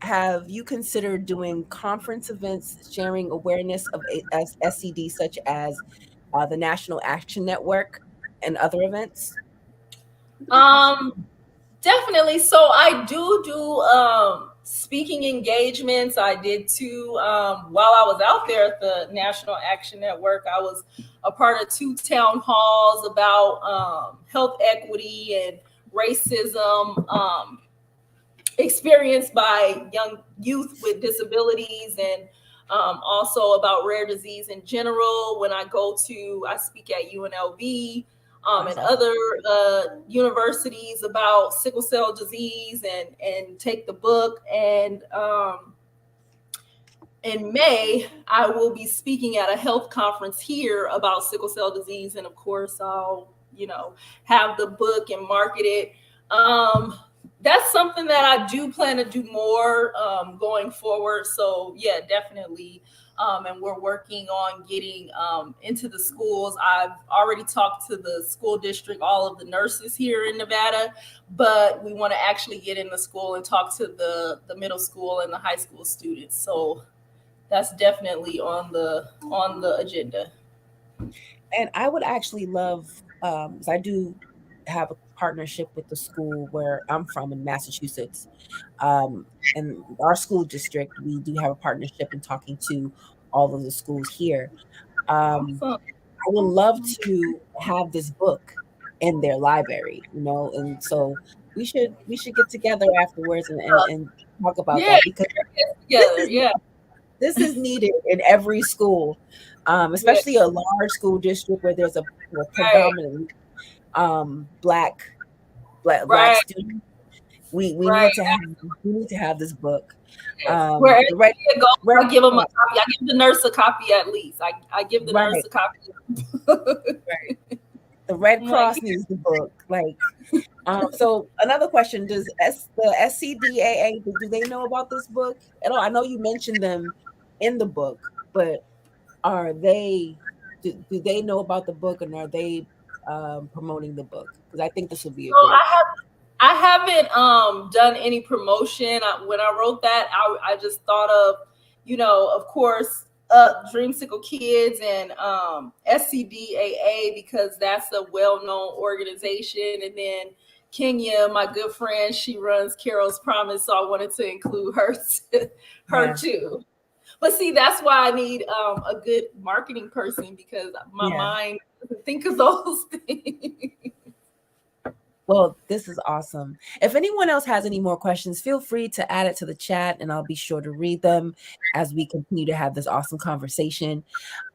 have you considered doing conference events sharing awareness of SCD, such as the National Action Network and other events? Definitely. So I do speaking engagements. I did two while I was out there at the National Action Network. I was a part of 2 town halls about health equity and racism experienced by young youth with disabilities, and also about rare disease in general. When I speak at UNLV and other universities about sickle cell disease, and take the book. And in May, I will be speaking at a health conference here about sickle cell disease. And of course, I'll, have the book and market it. That's something that I do plan to do more going forward. So yeah, definitely. And we're working on getting into the schools. I've already talked to the school district, all of the nurses here in Nevada, but we want to actually get in the school and talk to the middle school and the high school students. So that's definitely on the agenda. And I would actually love, because I do have a partnership with the school where I'm from in Massachusetts. And our school district, we do have a partnership in talking to all of the schools here. Awesome. I would love to have this book in their library, and so we should get together afterwards and talk about that, because this is needed in every school, especially a large school district where there's a predominantly black student. We need to have this book. Wherever you go, I give them a copy. I give the nurse a copy at least. I give the nurse a copy. Right. The Red Cross needs the book. So another question: the SCDAA, do they know about this book at all? I know you mentioned them in the book, but do they know about the book, and are they promoting the book? Because I think this would be a great. I haven't done any promotion. When I wrote that, I just thought of, of course, Dreamsicle Kids and SCDAA, because that's a well-known organization. And then Kenya, my good friend, she runs Carol's Promise, so I wanted to include her too. But see, that's why I need a good marketing person, because my mind doesn't think of those things. Well, this is awesome. If anyone else has any more questions, feel free to add it to the chat, and I'll be sure to read them as we continue to have this awesome conversation.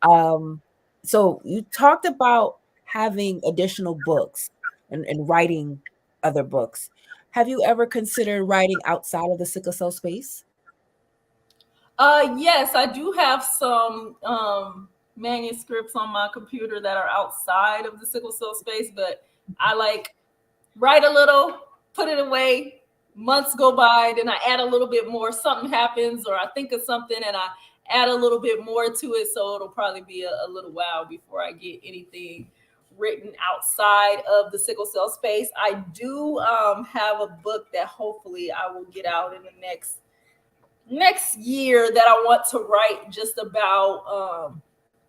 So you talked about having additional books and writing other books. Have you ever considered writing outside of the sickle cell space? Yes, I do have some manuscripts on my computer that are outside of the sickle cell space, but I write a little, put it away, months go by, then I add a little bit more, something happens, or I think of something and I add a little bit more to it. So it'll probably be a little while before I get anything written outside of the sickle cell space. I do have a book that hopefully I will get out in the next year that I want to write, just about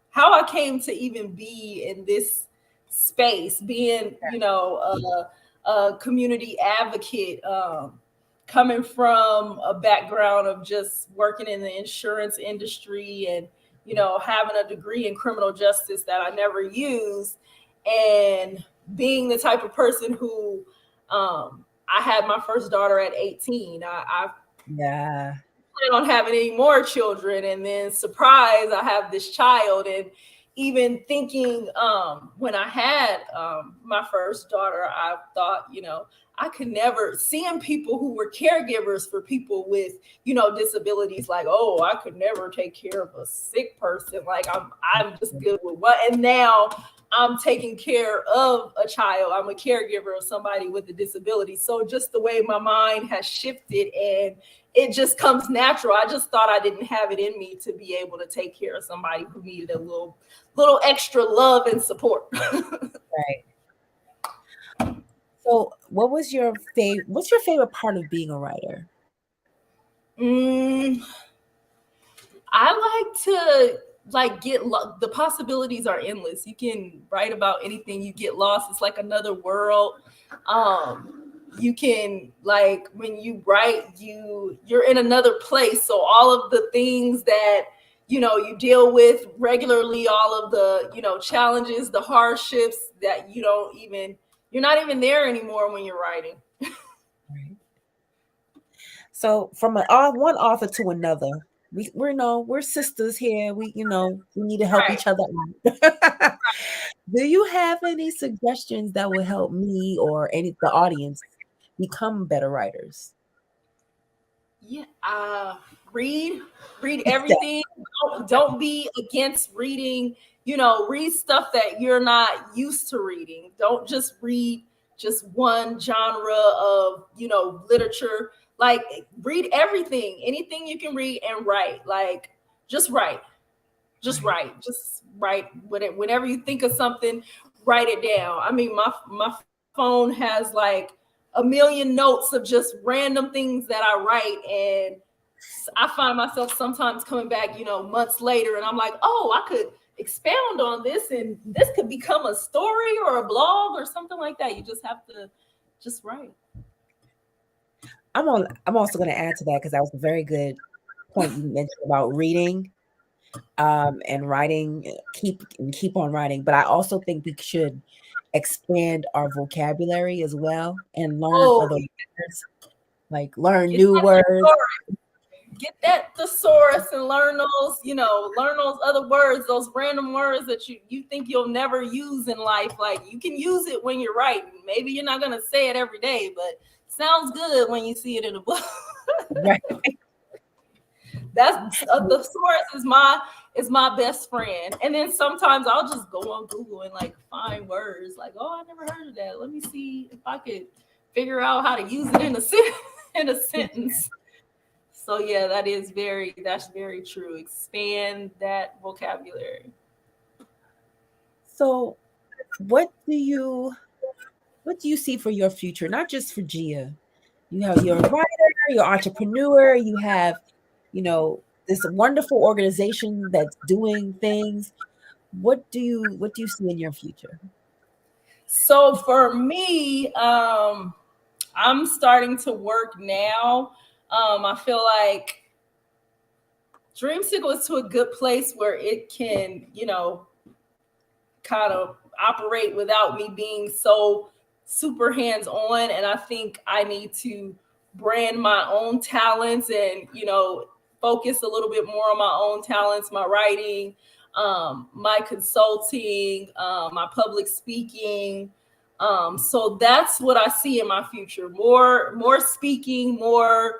how I came to even be in this space, being, a community advocate, coming from a background of just working in the insurance industry and, having a degree in criminal justice that I never used, and being the type of person who, I had my first daughter at 18. I Yeah. plan on having any more children, and then surprise, I have this child. And even thinking, when I had my first daughter, I thought, I could never, seeing people who were caregivers for people with, disabilities, like, oh, I could never take care of a sick person, like I'm just good with what. And now I'm taking care of a child, I'm a caregiver of somebody with a disability. So just the way my mind has shifted, and it just comes natural. I just thought I didn't have it in me to be able to take care of somebody who needed a little extra love and support. Right. So what's your favorite part of being a writer? I like to the possibilities are endless. You can write about anything. You get lost. It's like another world. You can, like, when you write, you're in another place. So all of the things that, you deal with regularly, all of the, challenges, the hardships that you're not even there anymore when you're writing. Right. So from one author to another, we're sisters here. We need to help Right. each other out. Do you have any suggestions that will help me or the audience become better writers? Yeah, read everything. Don't be against reading. Read stuff that you're not used to reading. Don't just read just one genre of literature. Like, read everything, anything you can read, and write. Like, just write. Just write. Just write. Whenever you think of something, write it down. I mean, my phone has like a million notes of just random things that I write, and I find myself sometimes coming back, months later, and I'm like, oh, I could expound on this, and this could become a story or a blog or something like that. You just have to just write. I'm also going to add to that, because that was a very good point you mentioned about reading and writing. Keep on writing, but I also think we should expand our vocabulary as well and learn other words, like learn new words. Get that thesaurus and learn those other words, those random words that you think you'll never use in life. Like, you can use it when you're writing. Maybe you're not going to say it every day, but it sounds good when you see it in a book. Right. That's the thesaurus is my best friend. And then sometimes I'll just go on Google and like find words like, oh, I never heard of that. Let me see if I could figure out how to use it in a sentence. So yeah, that's very true. Expand that vocabulary. So what do you see for your future? Not just for Gia. You're a writer, you're an entrepreneur, you have, this wonderful organization that's doing things. What do you see in your future? So for me, I'm starting to work now. I feel like Dreamsicle is to a good place where it can, kind of operate without me being so super hands-on. And I think I need to brand my own talents and, focus a little bit more on my own talents, my writing, my consulting, my public speaking. So that's what I see in my future. More speaking, more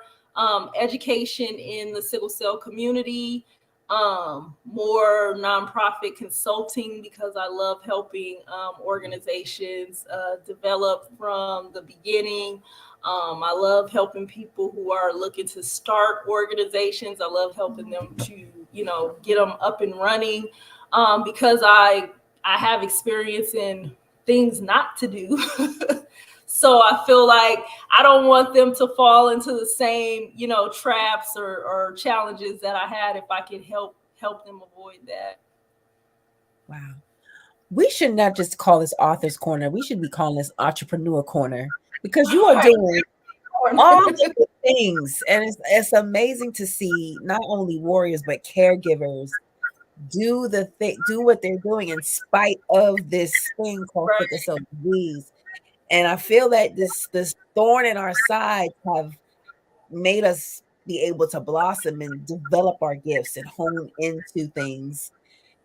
education in the sickle cell community, more nonprofit consulting, because I love helping organizations develop from the beginning. I love helping people who are looking to start organizations. I love helping them to, get them up and running, because I have experience in things not to do. So I feel like I don't want them to fall into the same, traps or challenges that I had, if I could help them avoid that. Wow. We should not just call this Author's Corner. We should be calling this Entrepreneur Corner. because you are Right. doing all the good things. And it's amazing to see not only warriors, but caregivers do what they're doing in spite of this thing called Right. sickle cell disease. And I feel that this thorn in our side have made us be able to blossom and develop our gifts and hone into things,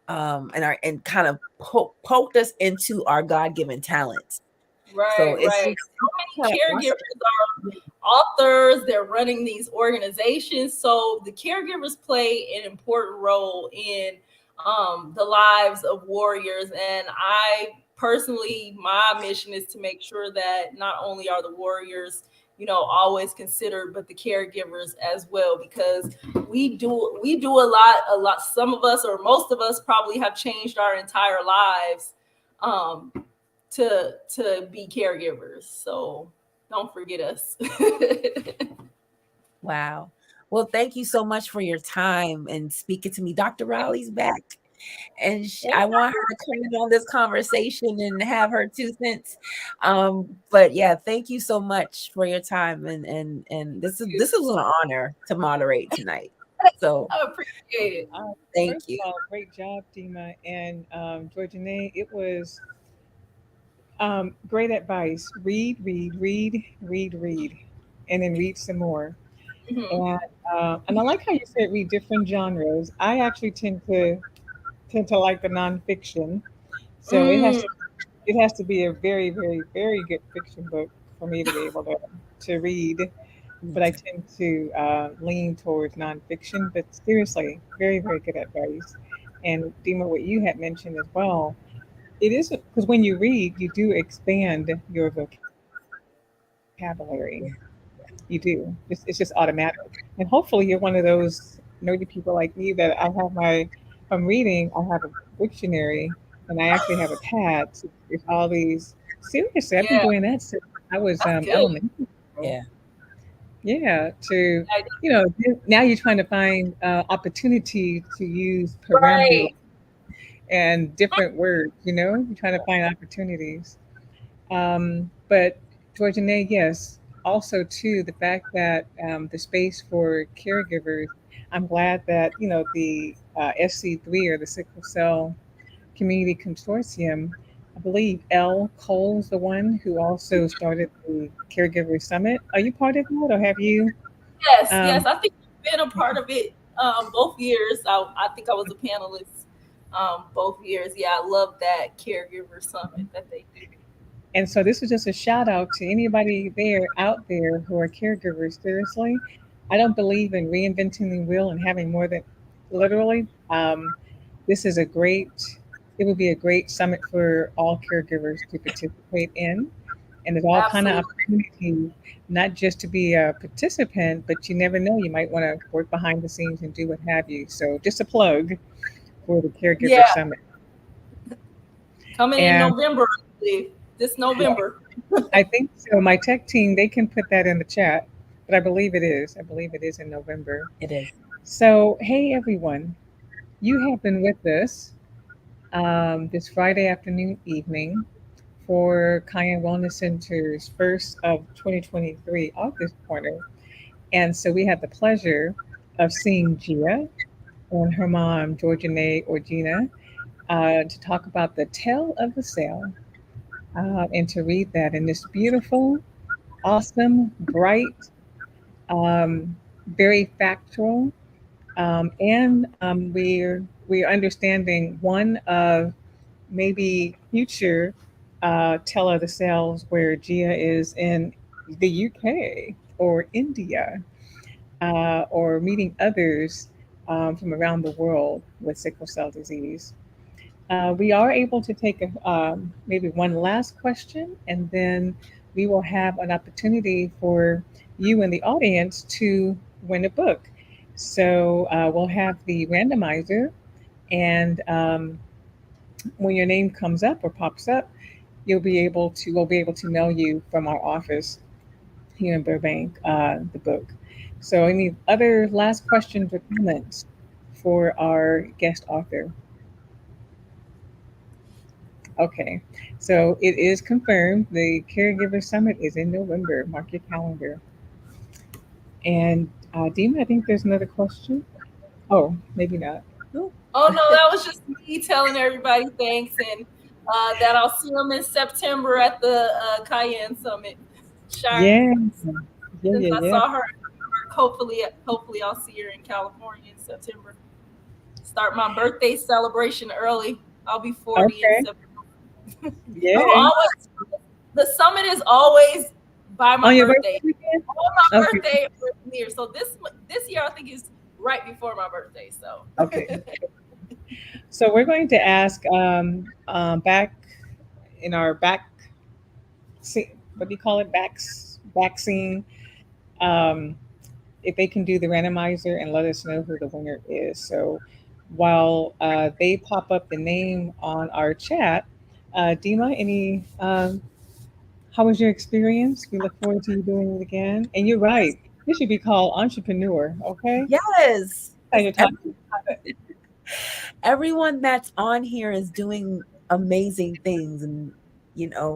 and kind of poked us into our God-given talents. So Right, it's right. just So kind many of caregivers are authors, they're running these organizations. So the caregivers play an important role in the lives of warriors. And I personally, my mission is to make sure that not only are the warriors, always considered, but the caregivers as well, because we do a lot. Some of us, or most of us, probably have changed our entire lives um, to be caregivers. So don't forget us. wow. Well, thank you so much for your time and speaking to me. Dr. Riley's back, and I want her to come in on this conversation and have her 2 cents. But yeah, thank you so much for your time, and this is an honor to moderate tonight. So I appreciate it. thank First you. of all, great job, Dima and Georgiane. It was great advice. Read, read, read, read, read, and then read some more. Mhm. And I like how you said read different genres. I actually tend to like the nonfiction, so Mm, it has to be a very, very, very good fiction book for me to be able to read. Me But I too. tend to lean towards nonfiction. But seriously, very, very good advice. And Dima, what you had mentioned as well, it is because when you read, you do expand your vocabulary. Yeah. You do. It's just automatic. And hopefully, you're one of those nerdy people like me that I have from reading, I have a dictionary and I actually have a pad with all these. Seriously, I've been yeah, doing that since I was that's good. elementary. Yeah. Yeah, to I- now you're trying to find opportunity to use perambulate Right. and different words. You're trying to find opportunities. But Georgiane, yes, also too the fact that the space for caregivers. I'm glad that the SC3 or the Sickle Cell Community Consortium. I believe L. Cole's the one who also started the Caregiver Summit. Are you part of that, or have you? Yes, yes. Um, I think I've been a part of it both years. I think I was a panelist both years. Yeah, I love that caregiver summit that they do. And so this is just a shout out to anybody out there who are caregivers. Seriously, I don't believe in reinventing the wheel and having more than literally. This is a great. It would be a great summit for all caregivers to participate in, and there's all kind of Absolutely. opportunities, not just to be a participant, but you never know. You might want to work behind the scenes and do what have you. So just a plug for the caregiver Yeah, summit. coming in And November, I believe. This November. I think so. My tech team, they can put that in the chat, but I believe it is. I believe it is in November. It is. So, hey everyone, you have been with us this Friday afternoon, evening for Cayenne Wellness Center's first of 2023 August Corner. And so we had the pleasure of seeing Gia and her mom, Georgiane or Gina, to talk about the tale of the sale and to read that in this beautiful, awesome, bright, very factual, and we're understanding one of maybe future tell of the sales where Gia is in the UK or India or meeting others from around the world with sickle cell disease. We are able to take maybe one last question, and then we will have an opportunity for you in the audience to win a book. So we'll have the randomizer, and when your name comes up or pops up, we'll be able to mail you from our office here in Burbank the book. So, any other last questions or comments for our guest author? Okay, so it is confirmed. The Caregiver Summit is in November. Mark your calendar. And Dima, I think there's another question. Oh, maybe not. Ooh. Oh no, that was just me telling everybody thanks and that I'll see them in September at the Cayenne Summit. Shire, Yeah, yeah, since yeah, I yeah. saw her, hopefully I'll see her in California in September. Start my birthday celebration early. I'll be 40 in Okay, September. You yeah. always the summit is always by On my your birthday birthday. weekend? On my Okay, birthday or New Year. So this year I think is right before my birthday. So okay. So we're going to ask back in our what do you call it? Vaccine. Um, if they can do the randomizer and let us know who the winner is. So while they pop up the name on our chat, Dima, how was your experience? We look forward to you doing it again. And you're right. This should be called entrepreneur. Okay. Yes. How you talk. Everyone that's on here is doing amazing things, and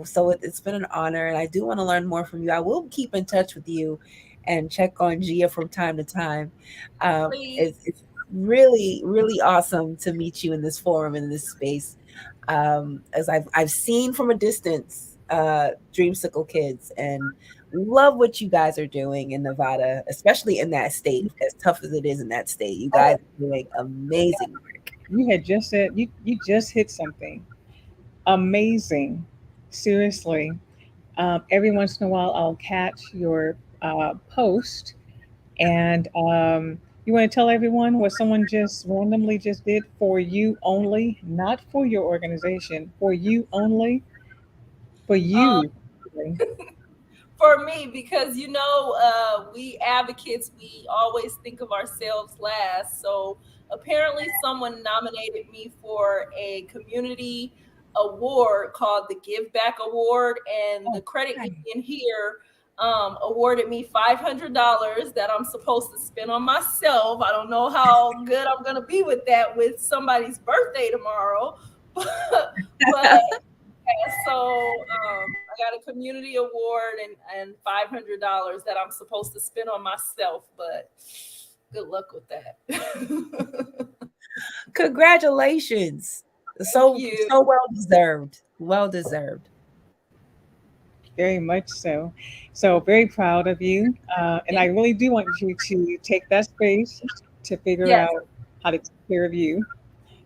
so it's been an honor, and I do want to learn more from you. I will keep in touch with you and check on Gia from time to time. please. It's really really awesome to meet you in this forum, in this space. As I've seen from a distance, Dreamsicle Kids, and love what you guys are doing in Nevada, especially in that state. As tough as it is in that state, you guys are doing amazing work. You had just said you just hit something amazing. Seriously. Every once in a while, I'll catch your post, and you want to tell everyone what someone just randomly just did for you only, not for your organization, for you only, for Um, you. for me, because we advocates, we always think of ourselves last. So apparently someone nominated me for a community award called the Give Back Award, and the Oh, credit right. union here awarded me $500 that I'm supposed to spend on myself. I don't know how good I'm gonna be with that with somebody's birthday tomorrow, but so I got a community award and $500 that I'm supposed to spend on myself, but good luck with that. Congratulations. Thank So you. so well deserved. Well deserved. Very much so. So very proud of you, and I Thank really do want you to take that space to figure Yes. out how to take care of you.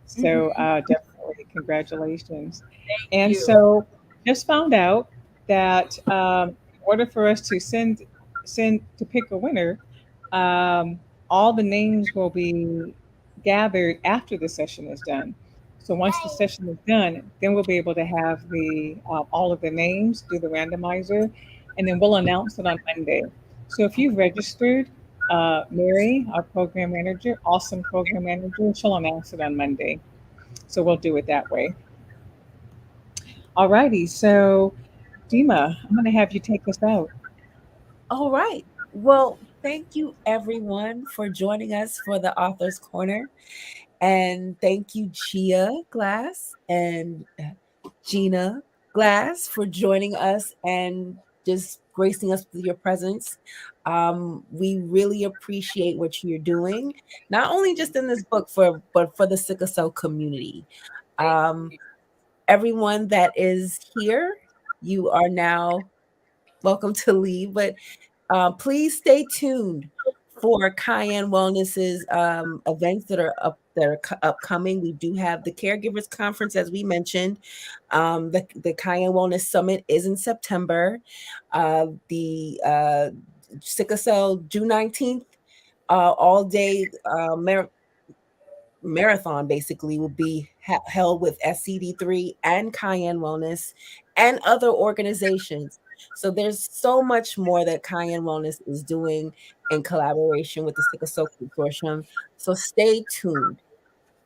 So Mhm. definitely congratulations. Thank And you. so just found out that in order for us to send to pick a winner, um, all the names will be gathered after the session is done. So once the session is done, then we'll be able to have the all of the names, do the randomizer, and then we'll announce it on Monday. So if you've registered, Mary, our program manager, awesome program manager, she'll announce it on Monday. So we'll do it that way. Alrighty, so Dima, I'm going to have you take us out. All right. Well, thank you everyone for joining us for the Author's Corner. And thank you, Gia Glass and Gina Glass, for joining us and just gracing us with your presence. We really appreciate what you're doing, not only just in this book, but for the sickle cell community. Thank Um, you. Everyone that is here, you are now welcome to leave, but please stay tuned for Cayenne Wellness's events that are upcoming. We do have the Caregivers Conference, as we mentioned. The Cayenne Wellness Summit is in September. The Sickle Cell June 19th, all day marathon basically will be held with SCD3 and Cayenne Wellness and other organizations. So there's so much more that Cayenne Wellness is doing in collaboration with the Sickle Cell Consortium. So stay tuned.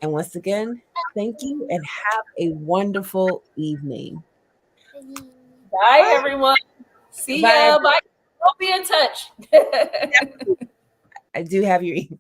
And once again, thank you and have a wonderful evening. Bye, Bye. everyone. See Bye. ya. Bye. We'll be in touch. I do have your email.